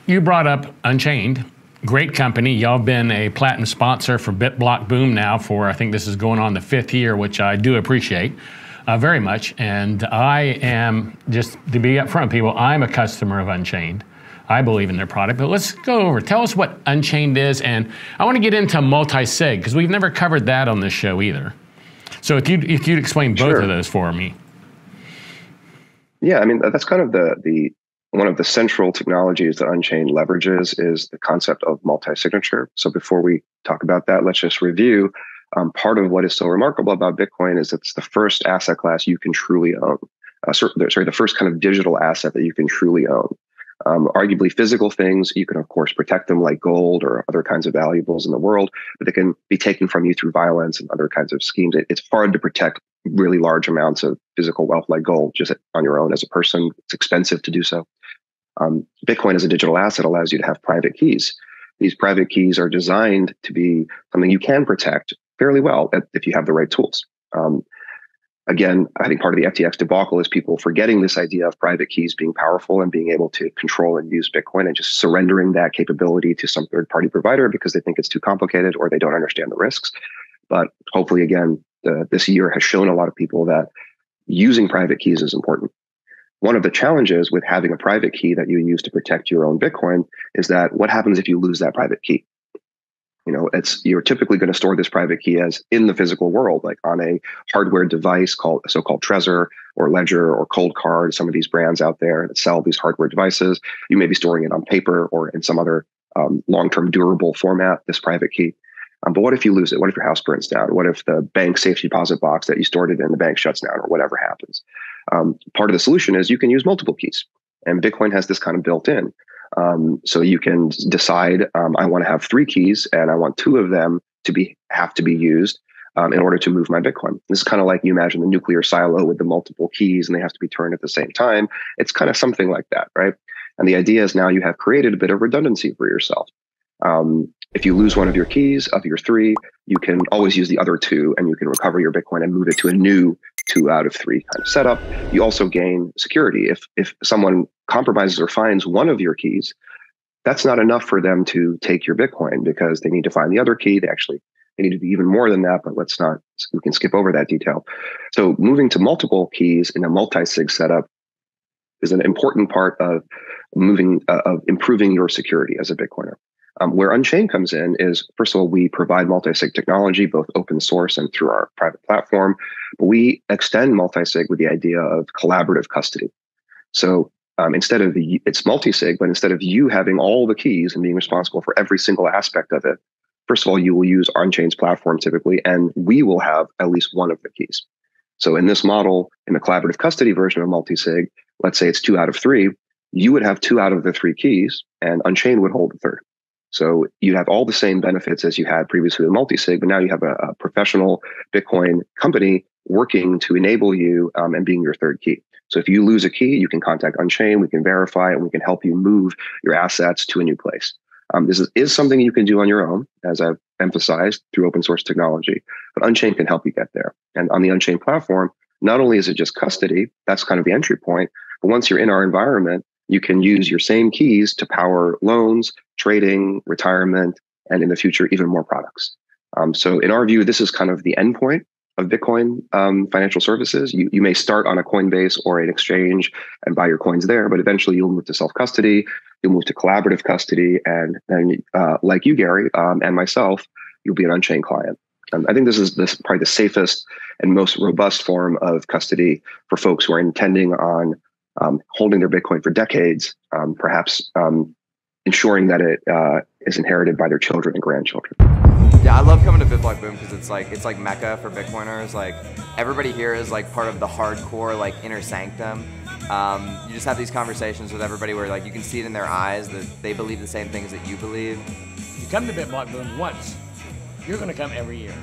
you brought up Unchained. Great company. Y'all been a platinum sponsor for BitBlockBoom now for, I think this is going on the 5th year, which I do appreciate very much. And I am, just to be upfront, people, I'm a customer of Unchained. I believe in their product, but let's go over. Tell us what Unchained is, and I want to get into multi-sig because we've never covered that on this show either. So if you'd explain both of those for me. Yeah, I mean, that's kind of the one of the central technologies that Unchained leverages is the concept of multi-signature. So before we talk about that, let's just review. Part of what is so remarkable about Bitcoin is it's the first asset class you can truly own. The first kind of digital asset that you can truly own. Arguably physical things, you can of course protect them like gold or other kinds of valuables in the world, but they can be taken from you through violence and other kinds of schemes. It's hard to protect really large amounts of physical wealth like gold just on your own as a person. It's expensive to do so. Bitcoin as a digital asset allows you to have private keys. These private keys are designed to be something you can protect fairly well if you have the right tools. Again, I think part of the FTX debacle is people forgetting this idea of private keys being powerful and being able to control and use Bitcoin and just surrendering that capability to some third-party provider because they think it's too complicated or they don't understand the risks. But hopefully, again, this year has shown a lot of people that using private keys is important. One of the challenges with having a private key that you use to protect your own Bitcoin is that what happens if you lose that private key? You're typically going to store this private key as in the physical world, like on a hardware device called a so-called Trezor or Ledger or Cold Card, some of these brands out there that sell these hardware devices. You may be storing it on paper or in some other long-term durable format, this private key. But what if you lose it? What if your house burns down? What if the bank safety deposit box that you stored it in, the bank shuts down or whatever happens? Part of the solution is you can use multiple keys. And Bitcoin has this kind of built in. So you can decide, I want to have 3 keys and I want 2 of them to have to be used in order to move my Bitcoin. This is kind of like you imagine the nuclear silo with the multiple keys and they have to be turned at the same time. It's kind of something like that, right? And the idea is now you have created a bit of redundancy for yourself. If you lose one of your keys of your 3, you can always use the other 2 and you can recover your Bitcoin and move it to a new 2 out of 3 kind of setup. You also gain security. If someone compromises or finds one of your keys, that's not enough for them to take your Bitcoin because they need to find the other key. They need to be even more than that, but we can skip over that detail. So moving to multiple keys in a multi-sig setup is an important part of improving your security as a Bitcoiner. Where Unchained comes in is, first of all, we provide multi-sig technology, both open source and through our private platform. But we extend multi-sig with the idea of collaborative custody. So it's multi-sig, but instead of you having all the keys and being responsible for every single aspect of it, first of all, you will use Unchained's platform typically, and we will have at least one of the keys. So in this model, in the collaborative custody version of multi-sig, let's say it's 2 out of 3, you would have 2 out of the 3 keys, and Unchained would hold the third. So you have all the same benefits as you had previously with multi-sig, but now you have a professional Bitcoin company working to enable you and being your third key. So if you lose a key, you can contact Unchained, we can verify, and we can help you move your assets to a new place. This is something you can do on your own, as I've emphasized, through open source technology, but Unchained can help you get there. And on the Unchained platform, not only is it just custody, that's kind of the entry point, but once you're in our environment, you can use your same keys to power loans, trading, retirement, and in the future, even more products. So in our view, this is kind of the endpoint of Bitcoin financial services. You may start on a Coinbase or an exchange and buy your coins there, but eventually you'll move to self-custody, you'll move to collaborative custody, and like you, Gary, and myself, you'll be an Unchained client. I think this is probably the safest and most robust form of custody for folks who are intending on holding their Bitcoin for decades, perhaps ensuring that it is inherited by their children and grandchildren. Yeah, I love coming to BitBlockBoom because it's like Mecca for Bitcoiners. Like everybody here is like part of the hardcore like inner sanctum. You just have these conversations with everybody where like you can see it in their eyes that they believe the same things that you believe. If you come to BitBlockBoom once, you're going to come every year.